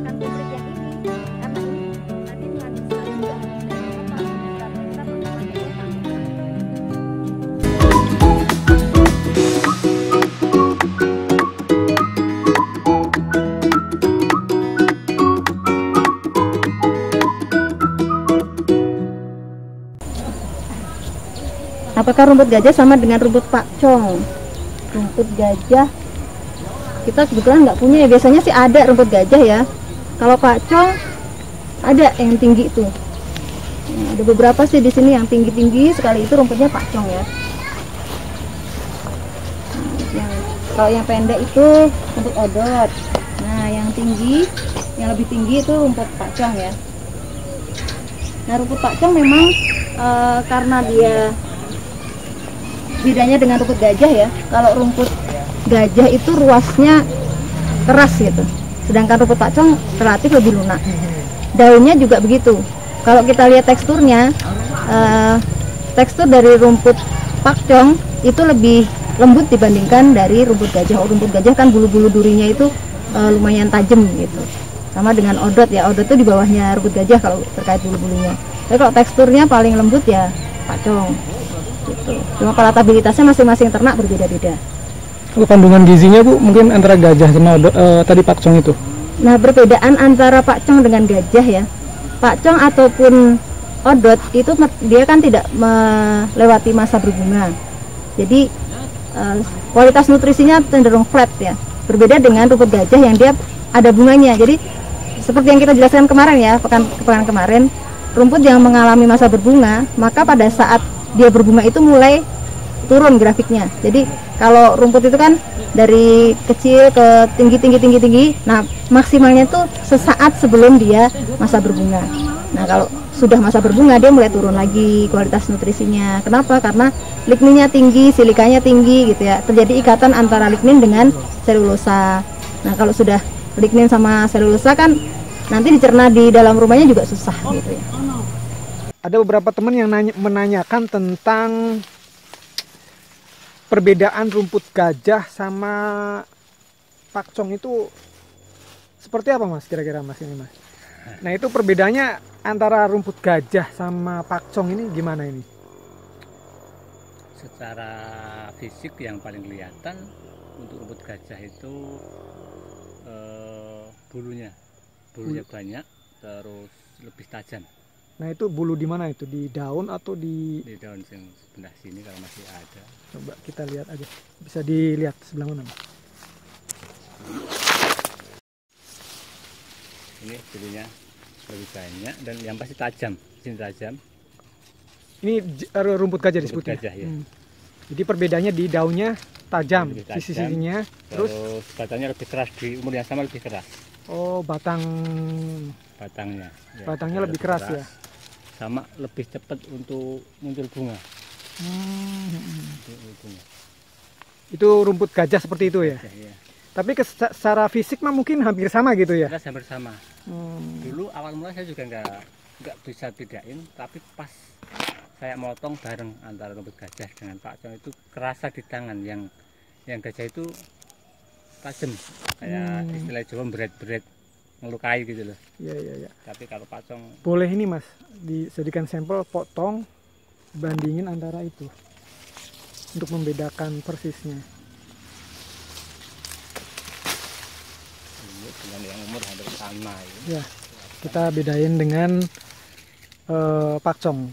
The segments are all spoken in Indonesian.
menggunakan pupuk yang ini karena ini tadi mengandung sekali juga apa kita menggunakannya. Apakah rumput gajah sama dengan rumput pakcong? Rumput gajah kita kebetulan nggak punya ya, biasanya sih ada rumput gajah ya. Kalau pakcong ada yang tinggi tuh. Nah, ada beberapa sih di sini yang tinggi-tinggi sekali, itu rumputnya pakcong ya. Nah, kalau yang pendek itu rumput odot. Nah, yang tinggi, yang lebih tinggi itu rumput pakcong ya. Nah, rumput pakcong memang karena dia bedanya dengan rumput gajah ya. Kalau rumput gajah itu ruasnya keras gitu, sedangkan rumput pakcong relatif lebih lunak. Daunnya juga begitu. Kalau kita lihat teksturnya, tekstur dari rumput pakcong itu lebih lembut dibandingkan dari rumput gajah. Rumput gajah kan bulu-bulu durinya itu lumayan tajam gitu. Sama dengan odot ya, odot itu di bawahnya rumput gajah kalau terkait bulu-bulunya. Tapi kalau teksturnya paling lembut ya pakcong gitu. Cuma palatabilitasnya masing-masing ternak berbeda-beda. Kalau kandungan gizinya Bu, mungkin antara gajah sama tadi pakcong itu? Nah, perbedaan antara pakcong dengan gajah ya. Pakcong ataupun odot itu dia kan tidak melewati masa berbunga. Jadi kualitas nutrisinya cenderung flat ya. Berbeda dengan rumput gajah yang dia ada bunganya. Jadi seperti yang kita jelaskan kemarin ya, pekan kemarin, rumput yang mengalami masa berbunga, maka pada saat dia berbunga itu mulai turun grafiknya. Jadi kalau rumput itu kan dari kecil ke tinggi. Nah, maksimalnya tuh sesaat sebelum dia masa berbunga. Nah, kalau sudah masa berbunga dia mulai turun lagi kualitas nutrisinya. Kenapa? Karena ligninnya tinggi, silikanya tinggi gitu ya. Terjadi ikatan antara lignin dengan selulosa. Nah, kalau sudah lignin sama selulosa kan nanti dicerna di dalam rumahnya juga susah gitu ya. Ada beberapa teman yang menanyakan tentang perbedaan rumput gajah sama pakcong itu seperti apa Mas, kira-kira Mas ini Mas? Nah, itu perbedaannya antara rumput gajah sama pakcong ini gimana ini? Secara fisik yang paling kelihatan untuk rumput gajah itu bulunya banyak, terus lebih tajam. Nah, itu bulu di mana itu? Di daun atau di daun yang sebelah sini kalau masih ada. Coba kita lihat aja. Bisa dilihat sebelah mana? Ini bulunya lebih banyak dan yang pasti tajam. Sini tajam. Ini rumput gajah disebutnya. Rumput gajah ya. Jadi perbedaannya di daunnya tajam, sisi-sisinya. Terus batangnya lebih keras, di umur yang sama lebih keras. Oh, batangnya. Ya, batangnya lebih keras ya. Sama lebih cepat untuk muncul bunga. Itu rumput gajah seperti itu ya. Gajah, ya. Tapi secara fisik mah mungkin hampir sama gitu ya. Hampir sama. Dulu awal mula saya juga nggak bisa bedain, tapi pas saya motong bareng antara rumput gajah dengan pakcong itu kerasa di tangan. Yang gajah itu tajam, kayak istilah Jawa berat-berat, ngelukai gitu loh. Iya. Tapi kalau pakcong boleh ini Mas, disediakan sampel potong, bandingin antara itu untuk membedakan persisnya. ini dengan yang umur hampir sama ya. Kita bedain dengan pakcong.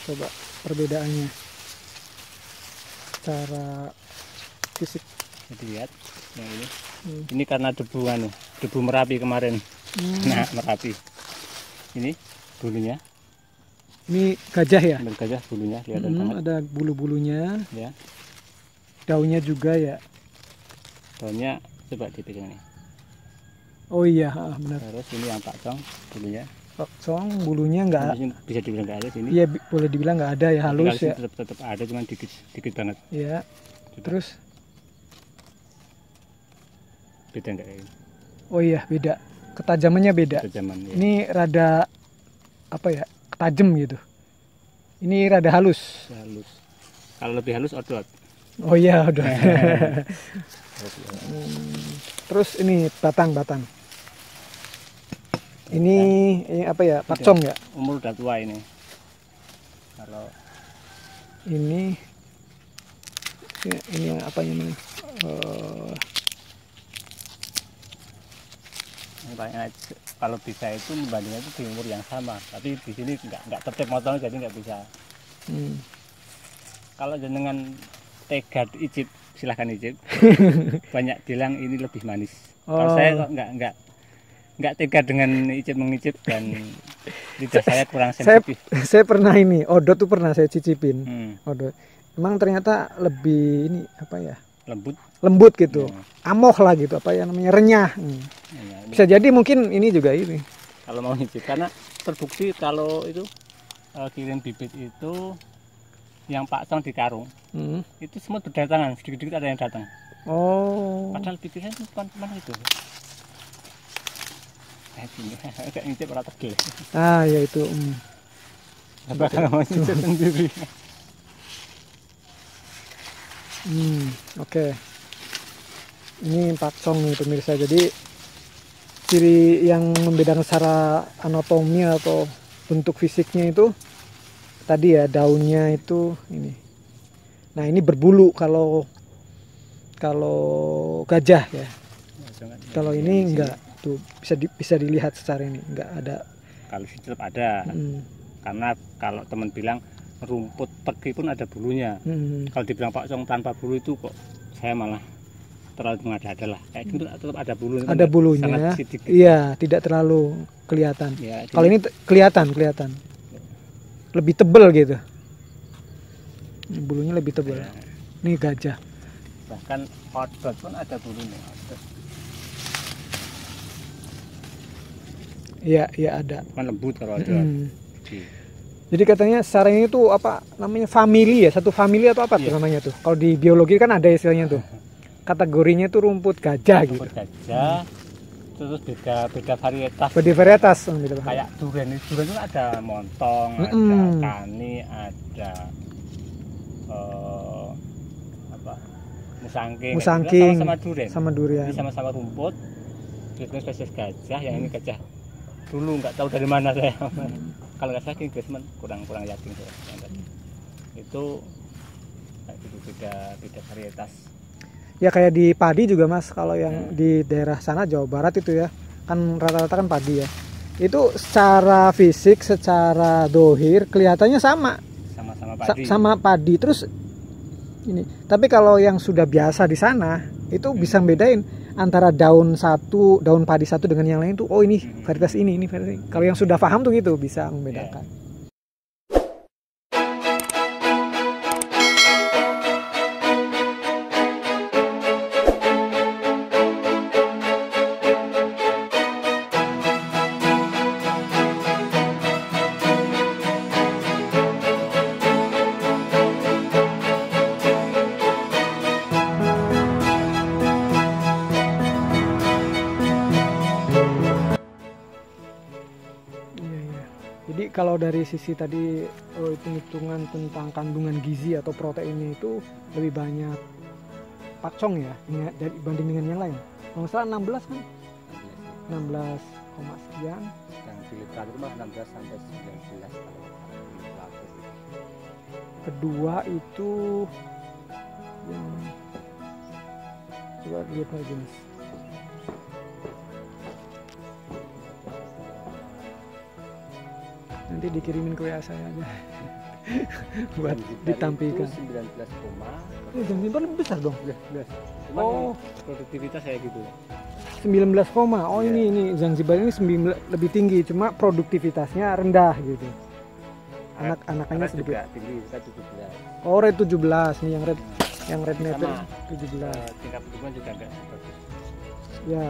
Coba perbedaannya secara fisik. Lihat yang ini. Ini karena debu Merapi kemarin. Nah, Merapi. Ini bulunya. Ini gajah ya? Gajah bulunya kelihatan banget. Ada bulu-bulunya. Ya. Daunnya juga ya. Daunnya coba dipegang nih. Oh iya, benar. Terus ini yang pakcong bulunya. Pakcong bulunya enggak. Bisa dibilang enggak ada sini. Iya, boleh dibilang enggak ada ya, halus ya. Tetap ada, cuman dikit banget. Iya. Terus Beda enggak ini? Oh iya, beda. Ketajamannya beda. Ketajaman. Ya. Ini rada apa ya? Tajam gitu. Ini rada halus. Halus. Kalau lebih halus odot. Oh iya, udah. Terus ini batang. Ini apa ya? Pakcong ya? Umur udah tua ini. Kalau Ini apa namanya? kalau bisa itu membandingkan itu di umur yang sama, tapi di sini nggak tertib motongnya, jadi nggak bisa. Kalau jenengan tega icip, silahkan icip. Banyak bilang ini lebih manis. Kalau saya kok nggak tega dengan mengicip dan lidah saya kurang sensitif. Saya pernah ini, odot tuh pernah saya cicipin. Odot. Emang ternyata lebih ini apa ya? Lembut gitu. Amoh lah gitu, apa ya namanya, renyah. Ya, bisa jadi mungkin ini juga ini. Kalau mau ngicip, karena terbukti kalau itu kirim bibit itu yang pakcong di karung, itu semua berdatangan, sedikit-sedikit ada yang datang. Oh. Padahal bibitnya itu teman-teman itu. Kayak ngicip rata tegel. Ah ya itu. Bakal mau ngicip sendiri. Oke. Ini pakcong nih pemirsa. Jadi ciri yang membedakan secara anatomi atau bentuk fisiknya itu tadi ya, daunnya itu ini. Nah, ini berbulu kalau gajah ya. Kalau ini enggak. Tuh bisa dilihat secara ini, enggak ada. Kalau sih tetap ada. Karena kalau teman bilang rumput pegi pun ada bulunya. Kalau dibilang pakcong tanpa bulu itu kok saya malah terlalu mengada-ada lah. Kayak gitu tetap ada bulu. Ada bulunya. Iya, tidak terlalu kelihatan. Ya, kalau ini kelihatan. Lebih tebal gitu. Bulunya lebih tebal. Ya. Ini gajah. Bahkan odot pun ada bulunya. Iya ada. Kan lembut kalau ada. Jadi katanya secara ini tuh apa namanya, famili ya, satu famili atau apa tuh namanya tuh. Kalau di biologi kan ada istilahnya tuh. Kategorinya tuh rumput gajah gitu. Rumput gajah. Terus beda varietas. Beda varietas. Kayak durian itu ada montong, ada kani, ada musangking. Sama durian. Jadi sama-sama rumput. Itu spesies gajah, yang ini gajah dulu nggak tahu dari mana saya. Kalau nggak salah Inggrisman, kurang yakin saya. Itu beda varietas. Ya kayak di padi juga Mas, kalau yang di daerah sana Jawa Barat itu ya, kan rata-rata kan padi ya. Itu secara fisik, secara dohir kelihatannya sama-sama padi. Sama padi. Terus ini, tapi kalau yang sudah biasa di sana itu bisa bedain antara daun padi satu dengan yang lain tuh, oh ini varietas ini varietas ini. Kalau yang sudah paham tuh gitu bisa membedakan. Jadi kalau dari sisi tadi hitung-hitungan tentang kandungan gizi atau proteinnya itu lebih banyak pakcong ya dibanding dengan yang lain. Kalau salah 16 kan? 16, sekian. Yang di literatur mah 16 sampai 19 kalau kedua itu yang coba lihat lagi Mas. Nanti dikirimin ke WA saya aja buat ditampilkan. 19 koma. Zanzibar lebih besar dong. Oh, produktivitas saya gitu. 19 koma. Oh yeah. ini Zanzibar ini lebih tinggi, cuma produktivitasnya rendah gitu. Anak-anaknya sedikit. Tinggi, kita 17. Oh, red 17 nih yang red meter 17. Tingkat pertumbuhan juga enggak sebagus. Ya,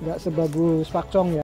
enggak sebagus pakcong ya.